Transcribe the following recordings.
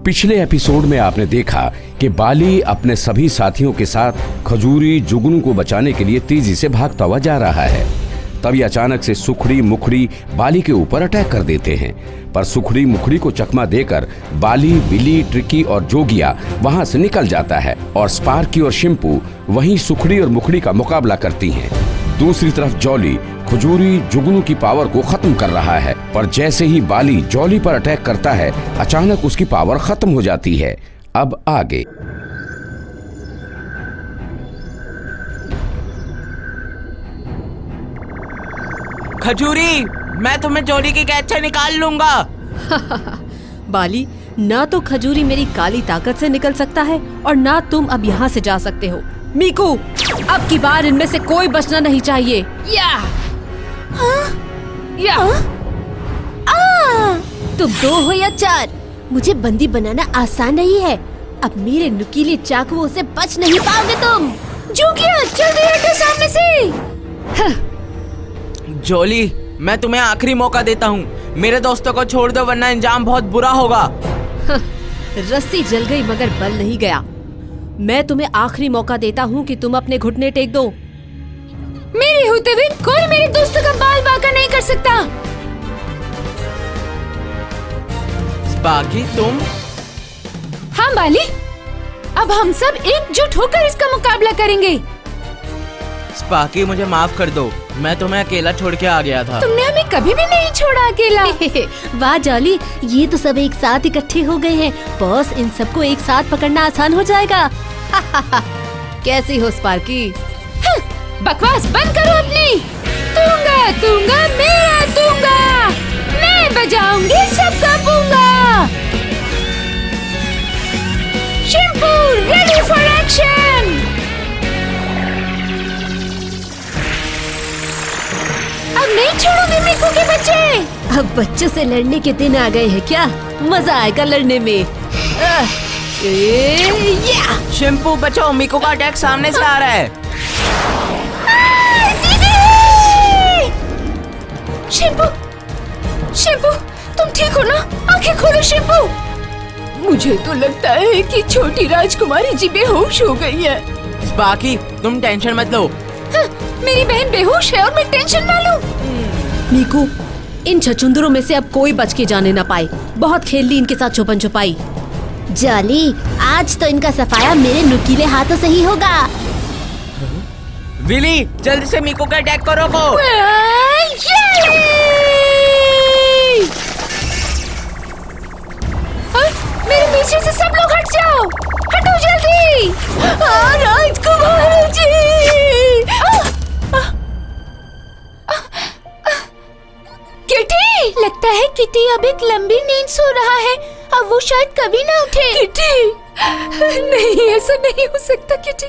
पिछले एपिसोड में आपने देखा कि बाली अपने सभी साथियों के साथ खजूरी जुगनू को बचाने के लिए तेजी से भागता हुआ जा रहा है। तभी अचानक से सुखड़ी मुखड़ी बाली के ऊपर अटैक कर देते हैं, पर सुखड़ी मुखड़ी को चकमा देकर बाली, बिली, ट्रिकी और जोगिया वहां से निकल जाता है और स्पार्की और शिम्पू वहीं सुखड़ी और मुखड़ी का मुकाबला करती हैं। दूसरी तरफ जॉली खजूरी जुगनू की पावर को खत्म कर रहा है, पर जैसे ही बाली जॉली पर अटैक करता है अचानक उसकी पावर खत्म हो जाती है। अब आगे खजूरी, मैं तुम्हें जॉली की कैद से निकाल लूंगा। बाली, ना तो खजूरी मेरी काली ताकत से निकल सकता है और ना तुम अब यहाँ से जा सकते हो। मीकू, अब की बार इनमें से कोई बचना नहीं चाहिए। तुम 2 हो या 4, मुझे बंदी बनाना आसान नहीं है। अब मेरे नुकीले चाकुओं से बच नहीं पाओगे तुम। जोगिया, जल्दी हटो सामने से। जॉली, मैं तुम्हें आखिरी मौका देता हूँ, मेरे दोस्तों को छोड़ दो वरना अंजाम बहुत बुरा होगा। रस्सी जल गई मगर बल नहीं गया। मैं तुम्हें आखिरी मौका देता हूँ कि तुम अपने घुटने टेक दो। मेरे होते हुए कोई मेरे दोस्तों का बाल बांका नहीं कर सकता। स्पार्की, तुम? हाँ बाली, अब हम सब एकजुट होकर इसका मुकाबला करेंगे। स्पार्की, मुझे माफ कर दो, मैं तुम्हें अकेला छोड़ के आ गया था। तुमने हमें कभी भी नहीं छोड़ा अकेला। वाह जॉली, ये तो सब एक साथ इकट्ठे हो गए हैं। बॉस, इन सबको एक साथ पकड़ना आसान हो जाएगा। कैसी हो स्पार्की? बकवास बंद करो अपनी। तूंगा तूंगा मेरा तूंगा, मैं बजाऊंगी सबका पूंगा। शिम्पू, रेडी फॉर एक्शन। अब नहीं छोड़ोगे मीकू के बच्चे। अब बच्चों से लड़ने के दिन आ गए हैं क्या? मजा आएगा लड़ने में। शिम्पू बचाओ, मीकू का अटैक सामने से आ रहा है। शिम्पू, शिम्पू, तुम ठीक हो ना? आंखें खोलो शिम्पू। मुझे तो लगता है कि छोटी राजकुमारी जी बेहोश हो गई है। स्पार्की, तुम टेंशन मत लो। हाँ, मेरी बहन बेहोश है और मैं टेंशन में लूं। मीकू, इन छछुंदरों में से अब कोई बच के जाने ना पाए। बहुत खेल ली इनके साथ छुपन छुपाई। जॉली, आज तो इनका सफाया मेरे नुकीले हाथों से ही होगा। विली, जल्दी से मीकू का अटैक को रोको। मेरे पीछे से सब लोग हट जाओ, हटो जल्दी। राजकुमारी जी। किटी, लगता है किटी अब एक लंबी नींद सो रहा है। अब वो शायद कभी ना उठे। किटी, नहीं, ऐसा नहीं हो सकता। किटी,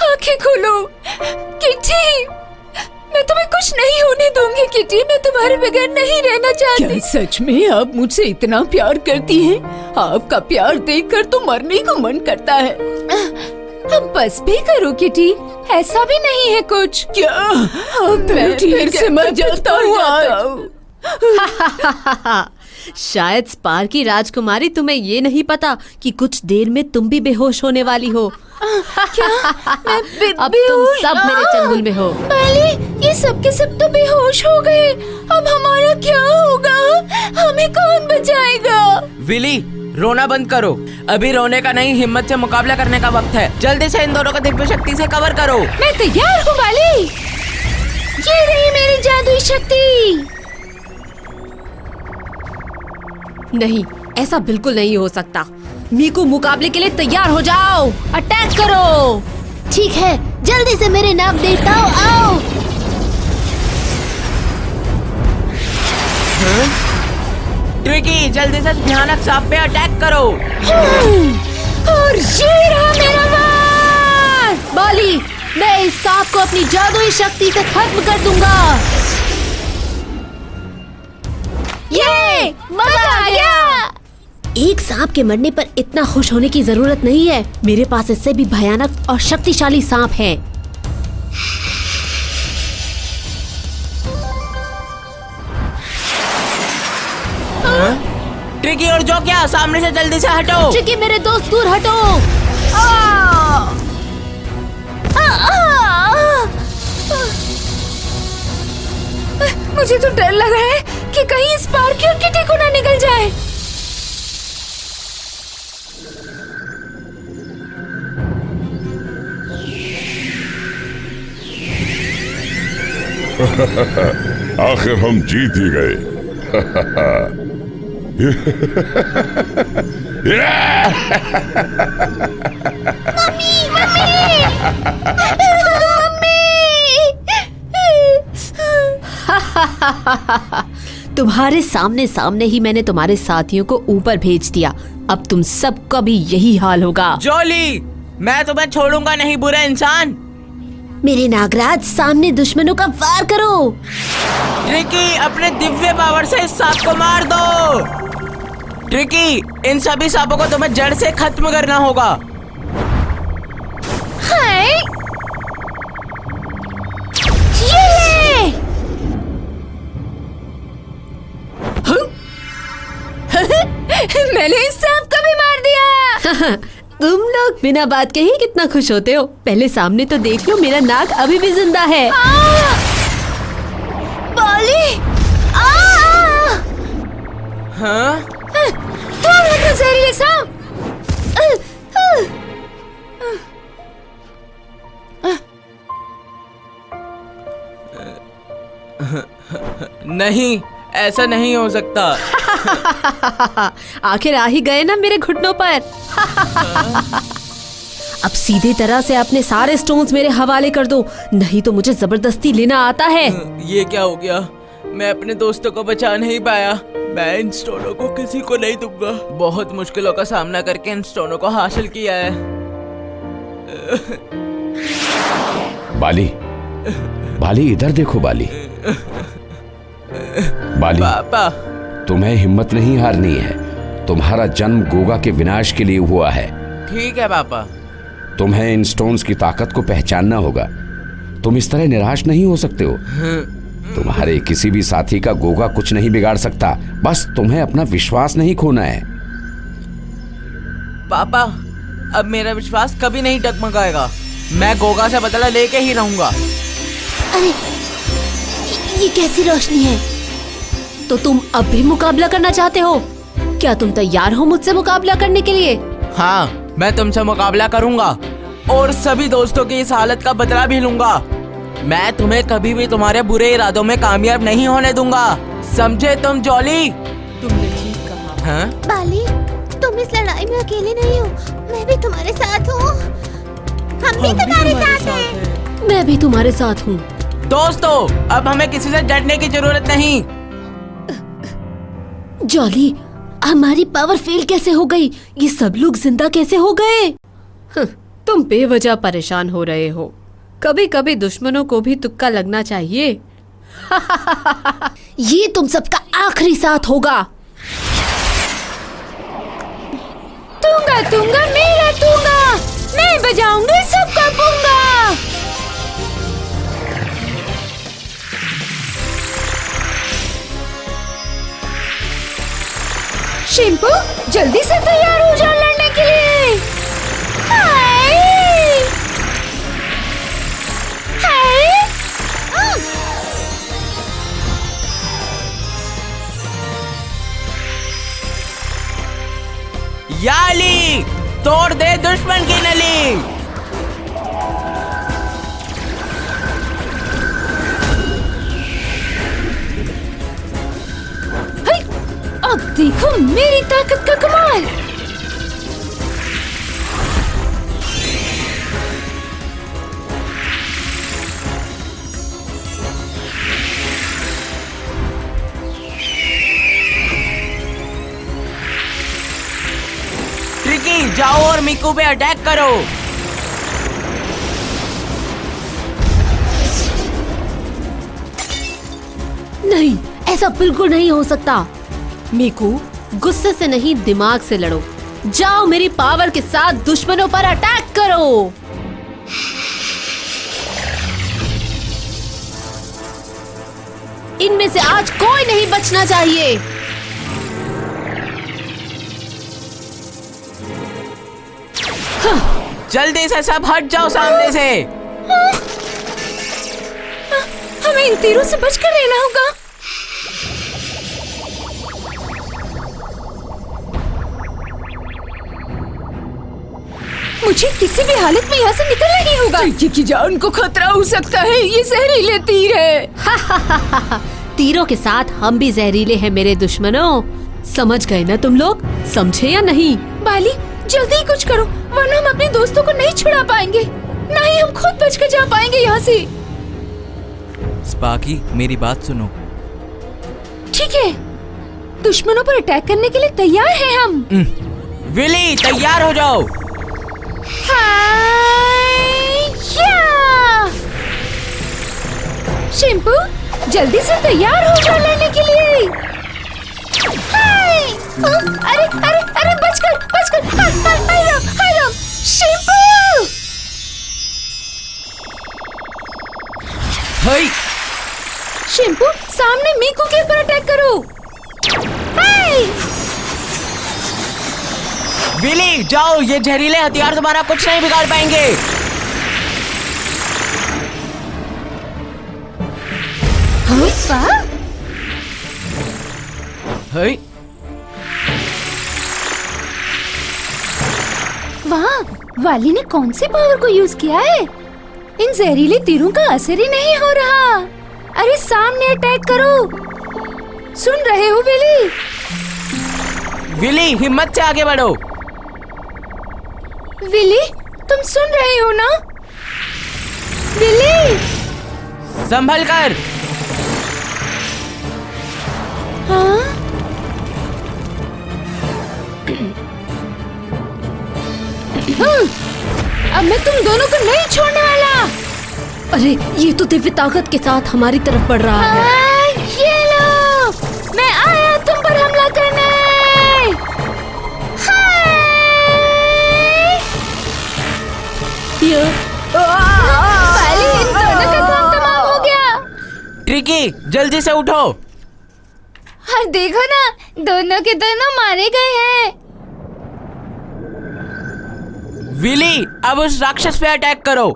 आंखें खोलो। किटी, मैं तुम्हें कुछ नहीं होने दूंगी। किटी, मैं तुम्हारे बगैर नहीं रहना चाहती। क्या सच में आप मुझसे इतना प्यार करती हैं? आपका प्यार देखकर तो मरने को मन करता है। अब बस भी करो किटी, ऐसा भी नहीं है कुछ। क्या मैं फिर से मर जाता हूँ? शायद स्पार्की राजकुमारी, तुम्हें ये नहीं पता कि कुछ देर में तुम भी बेहोश होने वाली हो। क्या? मैं अब तुम सब मेरे चंगुल में हो। बाली, ये सब के सब तो बेहोश हो गए। अब हमारा क्या होगा? हमें कौन बचाएगा? विली, रोना बंद करो। अभी रोने का नहीं, हिम्मत से मुकाबला करने का वक्त है। जल्दी से इन दोनों को दिव्य शक्ति से कवर करो। मैं तैयार हूँ बाली। ये रही मेरी जादुई शक्ति। नहीं, ऐसा बिल्कुल नहीं हो सकता। मीकू, मुकाबले के लिए तैयार हो जाओ। अटैक करो। ठीक है, जल्दी से मेरे नाम देवताओं आओ। ट्रिकी, जल्दी से भयानक सांप पे अटैक करो। और ये रहा मेरा वार। बाली, मैं इस सांप को अपनी जादुई शक्ति से खत्म कर दूंगा। ये मजा आ गया। एक सांप के मरने पर इतना खुश होने की जरूरत नहीं है। मेरे पास इससे भी भयानक और शक्तिशाली सांप है। ट्रिकी और जो क्या सामने से जल्दी से हटो। ट्रिकी मेरे दोस्त दूर हटो। मुझे तो डर लग रहा है कि कहीं स्पार्की और किटी को ना निकल जाए। आखिर हम जीत ही गए। तुम्हारे सामने सामने ही मैंने तुम्हारे साथियों को ऊपर भेज दिया। अब तुम सबका भी यही हाल होगा। जॉली, मैं तुम्हें छोड़ूंगा नहीं बुरे इंसान। मेरे नागराज, सामने दुश्मनों का वार करो। ट्रिकी, अपने दिव्य पावर से इस सांप को मार दो। ट्रिकी, इन सभी सांपों को तुम्हें जड़ से खत्म करना होगा। हाय, ये मैंने इस सांप को भी मार दिया। तुम लोग बिना बात के ही कितना खुश होते हो। पहले सामने तो देख लो, मेरा नाग अभी भी जिंदा है। बाली, हाँ? जहरीले सांप। नहीं, ऐसा नहीं हो सकता। आखिर आ ही गए ना मेरे घुटनों पर। अब सीधे तरह से अपने सारे स्टोन्स मेरे हवाले कर दो, नहीं तो मुझे जबरदस्ती लेना आता है। ये क्या हो गया? मैं अपने दोस्तों को बचा नहीं पाया। मैं इन स्टोनों को किसी को नहीं दूंगा। बहुत मुश्किलों का सामना करके इन स्टोनों को हासिल किया है। बाली, बाली इधर देखो बाली। बाली, पापा, तुम्हें हिम्मत नहीं हारनी है। तुम्हारा जन्म गोगा के विनाश के लिए हुआ है। ठीक है पापा। तुम्हें इन स्टोन्स की ताकत को पहचानना होगा। तुम इस तरह निराश नहीं हो सकते हो। तुम्हारे किसी भी साथी का गोगा कुछ नहीं बिगाड़ सकता। बस तुम्हें अपना विश्वास नहीं खोना है। पापा, अब मेरा विश्वास कभी नहीं डगमगाएगा। मैं गोगा से बदला लेके ही रहूंगा। अरे, ये कैसी रोशनी है? तो तुम अब भी मुकाबला करना चाहते हो? क्या तुम तैयार हो मुझसे मुकाबला करने के लिए? हाँ, मैं तुमसे मुकाबला करूंगा और सभी दोस्तों की इस हालत का बदला भी लूंगा। मैं तुम्हें कभी भी तुम्हारे बुरे इरादों में कामयाब नहीं होने दूंगा। समझे तुम जॉली? तुमने ठीक कहा। हाँ? बाली, तुम इस लड़ाई में अकेले नहीं हो। मैं भी तुम्हारे साथ हूँ। हम भी तुम्हारे साथ हैं। मैं भी तुम्हारे साथ हूँ। दोस्तों, अब हमें किसी से डरने की जरूरत नहीं। जॉली, हमारी पावर फेल कैसे हो गई? ये सब लोग जिंदा कैसे हो गए? तुम बेवजह परेशान हो रहे हो। कभी कभी दुश्मनों को भी तुक्का लगना चाहिए। ये तुम सबका आखिरी साथ होगा। तूंगा तूंगा मेरा तूंगा, मैं बजाऊंगी सबका पूंगा। शिंपू, जल्दी से तैयार हो जा लड़ने के लिए। हाय हाय, याली, तोड़ दे दुश्मन की नली। अब देखो मेरी ताकत का कमाल। ट्रिकी, जाओ और मिकू पे अटैक करो। नहीं, ऐसा बिल्कुल नहीं हो सकता। मीकू, गुस्से से नहीं दिमाग से लड़ो। जाओ मेरी पावर के साथ दुश्मनों पर अटैक करो। इनमें से आज कोई नहीं बचना चाहिए। जल्दी से सब हट जाओ सामने से। हमें इन तीरों से बचकर रहना होगा। मुझे किसी भी हालत में यहाँ से निकलना ही होगा। ट्रिकी की जान को खतरा हो सकता है, ये जहरीले तीर है। तीरों के साथ हम भी जहरीले हैं मेरे दुश्मनों। समझ गए ना तुम लोग? समझे या नहीं? बाली जल्दी कुछ करो, वरना हम अपने दोस्तों को नहीं छुड़ा पाएंगे, ना ही हम खुद बचकर जा पाएंगे यहाँ से। स्पार्की, मेरी बात सुनो। ठीक है, दुश्मनों पर अटैक करने के लिए तैयार हैं हम। विली, तैयार हो जाओ। शिम्पू, जल्दी से तैयार हो जाओ लड़ने के लिए। अरे अरे अरे, बचकर बचकर, हाय शिम्पू। हेय, शिम्पू, सामने मीकू के ऊपर अटैक करो। हाय विली, जाओ, ये जहरीले हथियार तुम्हारा कुछ नहीं बिगाड़ पाएंगे। हेय, वाह, वाली ने कौन से पावर को यूज किया है? इन जहरीले तीरों का असर ही नहीं हो रहा। अरे सामने अटैक करो। सुन रहे हो विली? विली, हिम्मत से आगे बढ़ो। विली, तुम सुन रहे हो ना? विली, संभल कर। हाँ? अब मैं तुम दोनों को नहीं छोड़ने वाला। अरे ये तो दिव्य ताकत के साथ हमारी तरफ बढ़ रहा है। ये लो, मैं आया तुम पर हमला करने। वाली, इन दोनों का काम तमाम हो गया। ट्रिकी, जल्दी से उठो। हाँ देखो ना, दोनों के दोनों मारे गए हैं। विली, अब उस राक्षस पे अटैक करो।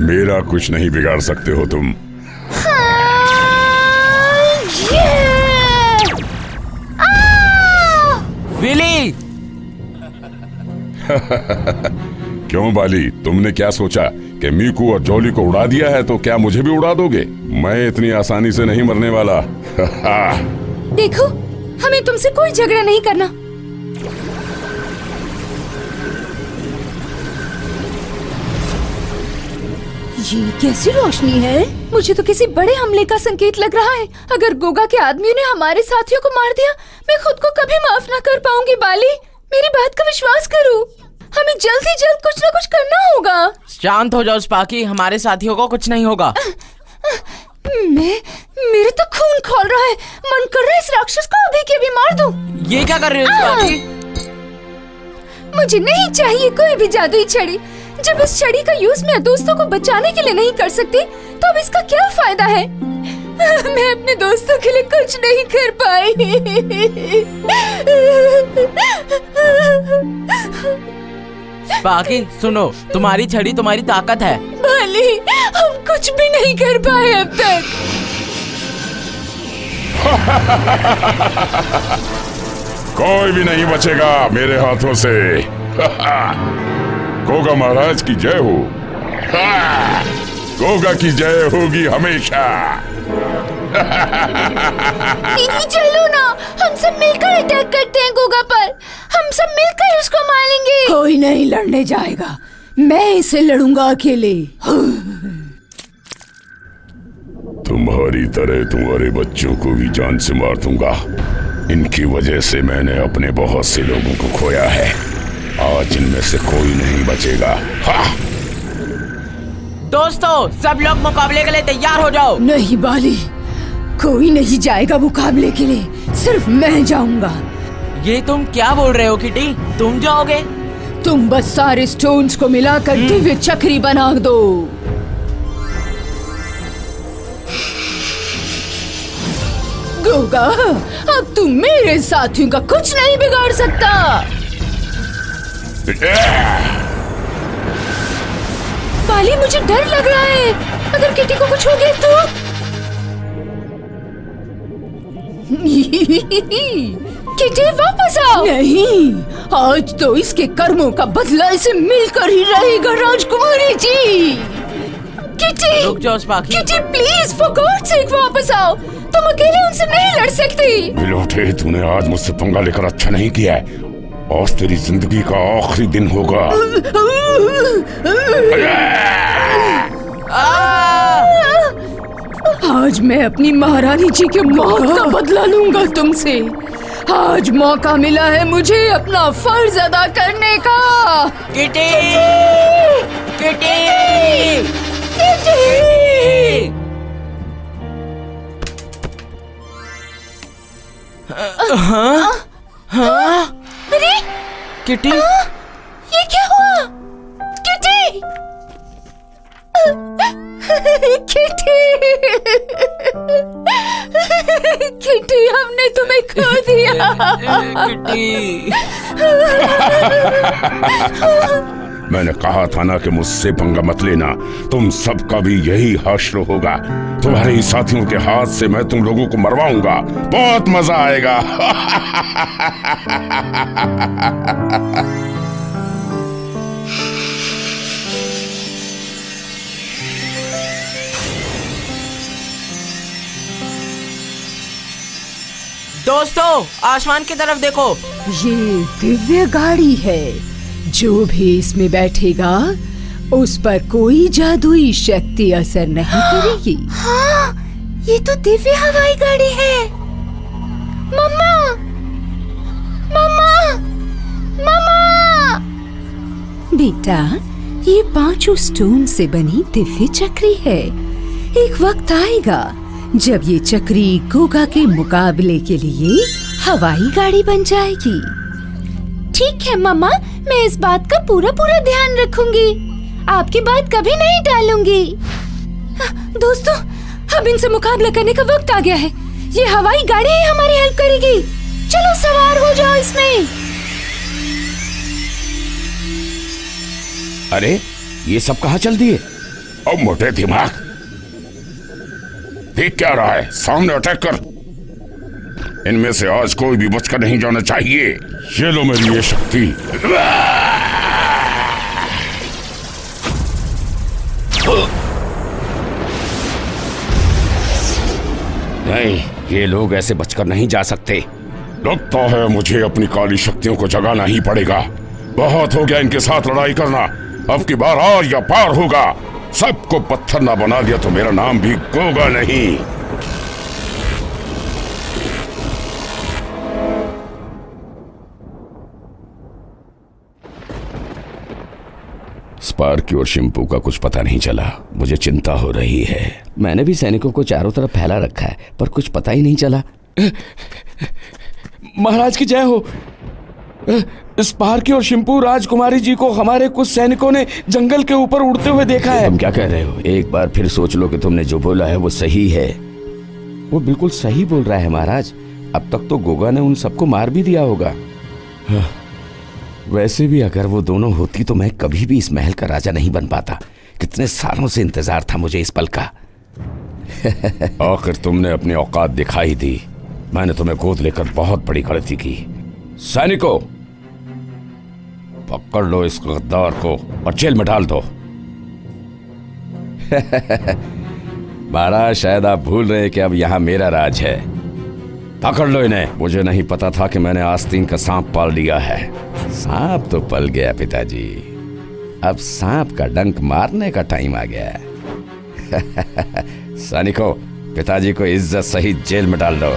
मेरा कुछ नहीं बिगाड़ सकते हो तुम। विली, क्यों बाली, तुमने क्या सोचा कि मीकू और जॉली को उड़ा दिया है तो क्या मुझे भी उड़ा दोगे? मैं इतनी आसानी से नहीं मरने वाला। देखो, हमें तुमसे कोई झगड़ा नहीं करना। ये कैसी रोशनी है? मुझे तो किसी बड़े हमले का संकेत लग रहा है। अगर गोगा के आदमियों ने हमारे साथियों को मार दिया, मैं खुद को कभी माफ ना कर पाऊंगी। बाली, मेरी बात का विश्वास करो। हमें जल्द ही जल्द कुछ ना कुछ करना होगा। शांत हो जाओ स्पार्की, हमारे साथियों को कुछ नहीं होगा। मेरे तो खून खौल रहा है। मन कर रहा है इस राक्षस को अभी के अभी मार दूं। ये क्या कर रहे हो स्पार्की? मुझे नहीं चाहिए कोई भी जादुई छड़ी। जब इस छड़ी का यूज मैं दोस्तों को बचाने के लिए नहीं कर सकती, तो अब इसका क्या फायदा है? मैं अपने दोस्तों के लिए कुछ नहीं कर पाई। स्पार्की, सुनो, तुम्हारी छड़ी तुम्हारी ताकत है। बाली, हम कुछ भी नहीं कर पाए अब तक। कोई भी नहीं बचेगा मेरे हाथों से। गोगा महाराज की जय हो। गोगा की जय होगी हमेशा। दीदी चलो ना, हम सब मिलकर अटैक करते हैं गोगा पर। हम सब मिलकर उसको मारेंगे। कोई नहीं लड़ने जाएगा, मैं इसे लड़ूंगा अकेले। तुम्हारी तरह तुम्हारे बच्चों को भी जान से मार दूंगा। इनकी वजह से मैंने अपने बहुत से लोगों को खोया है। आज इनमें से कोई नहीं बचेगा। दोस्तों, सब लोग मुकाबले के लिए तैयार हो जाओ। नहीं बाली, कोई नहीं जाएगा मुकाबले के लिए, सिर्फ मैं जाऊंगा। ये तुम क्या बोल रहे हो किटी? तुम जाओगे? तुम बस सारे स्टोन्स को मिलाकर दिव्य चक्री बना दो। गोगा, अब तुम मेरे साथियों का कुछ नहीं बिगाड़ सकता। बाली, मुझे डर लग रहा है। अगर किटी को कुछ हो गया तो? किटी वापस आओ। नहीं, आज तो इसके कर्मों का बदला इसे मिलकर ही रहेगा राजकुमारी जी। किटी, रुक जाओ Sparky. Kitty please, for God sake वापस आओ। तुम अकेले उनसे नहीं लड़ सकती। बिलोटे, तूने आज मुझसे पंगा लेकर अच्छा नहीं किया है। आज तेरी जिंदगी का आखिरी दिन होगा। आज मैं अपनी महारानी जी के मौत का बदला लूंगा तुमसे। आज मौका मिला है मुझे अपना फर्ज अदा करने का। किटी! किटी! हाँ? हाँ? अरे किटी! ये क्या हुआ? किटी! किटी! किटी, हमने तुम्हें खो दिया। किटी! मैंने कहा था ना कि मुझसे पंगा मत लेना। तुम सबका भी यही हश्र होगा। तुम्हारे ही साथियों के हाथ से मैं तुम लोगों को मरवाऊंगा। बहुत मजा आएगा। दोस्तों, आसमान की तरफ देखो। ये दिव्य गाड़ी है। जो भी इसमें बैठेगा उस पर कोई जादुई शक्ति असर नहीं करेगी। हाँ, ये तो दिव्य हवाई गाड़ी है। मम्मा, मम्मा, मम्मा। बेटा, ये 5 स्टोन से बनी दिव्य चक्री है। एक वक्त आएगा जब ये चक्री गोगा के मुकाबले के लिए हवाई गाड़ी बन जाएगी। ठीक है मम्मा, मैं इस बात का पूरा ध्यान रखूंगी। आपकी बात कभी नहीं टालूंगी। दोस्तों, अब इनसे मुकाबला करने का वक्त आ गया है। ये हवाई गाड़ी ही हमारी हेल्प करेगी। चलो सवार हो जाओ इसमें। अरे, ये सब कहाँ चल दिए? अब मोटे दिमाग, देख क्या रहा है? सामने अटैक कर। इनमें से आज कोई भी बचकर नहीं जाना चाहिए। ये लो मेरी ये शक्ति। नहीं, ये लोग ऐसे बचकर नहीं जा सकते। लगता है मुझे अपनी काली शक्तियों को जगाना ही पड़ेगा। बहुत हो गया इनके साथ लड़ाई करना। अब की बार आर या पार होगा। सबको पत्थर ना बना दिया तो मेरा नाम भी गोगा नहीं। स्पार्की और शिम्पू का कुछ पता नहीं चला। मुझे चिंता हो रही है। मैंने भी सैनिकों को चारों तरफ फैला रखा है, पर कुछ पता ही नहीं चला। महाराज की जय हो। स्पार्की और शिम्पू राजकुमारी जी को हमारे कुछ सैनिकों ने जंगल के ऊपर उड़ते हुए देखा है। तुम क्या कह रहे हो? एक बार फिर सोच लो कि तुमने जो बोला है वो सही है। वो बिल्कुल सही बोल रहा है महाराज। अब तक तो गोगा ने उन सबको मार भी दिया होगा। वैसे भी अगर वो दोनों होती तो मैं कभी भी इस महल का राजा नहीं बन पाता। कितने सालों से इंतजार था मुझे इस पल का। आखिर तुमने अपनी औकात दिखाई दी। मैंने तुम्हें गोद लेकर बहुत बड़ी गलती की। सैनिकों, पकड़ लो इस गद्दार को और जेल में डाल दो। महाराज, शायद आप भूल रहे हैं कि अब यहाँ मेरा राज है। पकड़ लो इन्हें। मुझे नहीं पता था कि मैंने आस्तीन का सांप पाल लिया है। सांप तो पल गया पिताजी। अब सांप का डंक मारने का टाइम आ गया है। सैनिकों, पिताजी को इज्जत सहित जेल में डाल दो।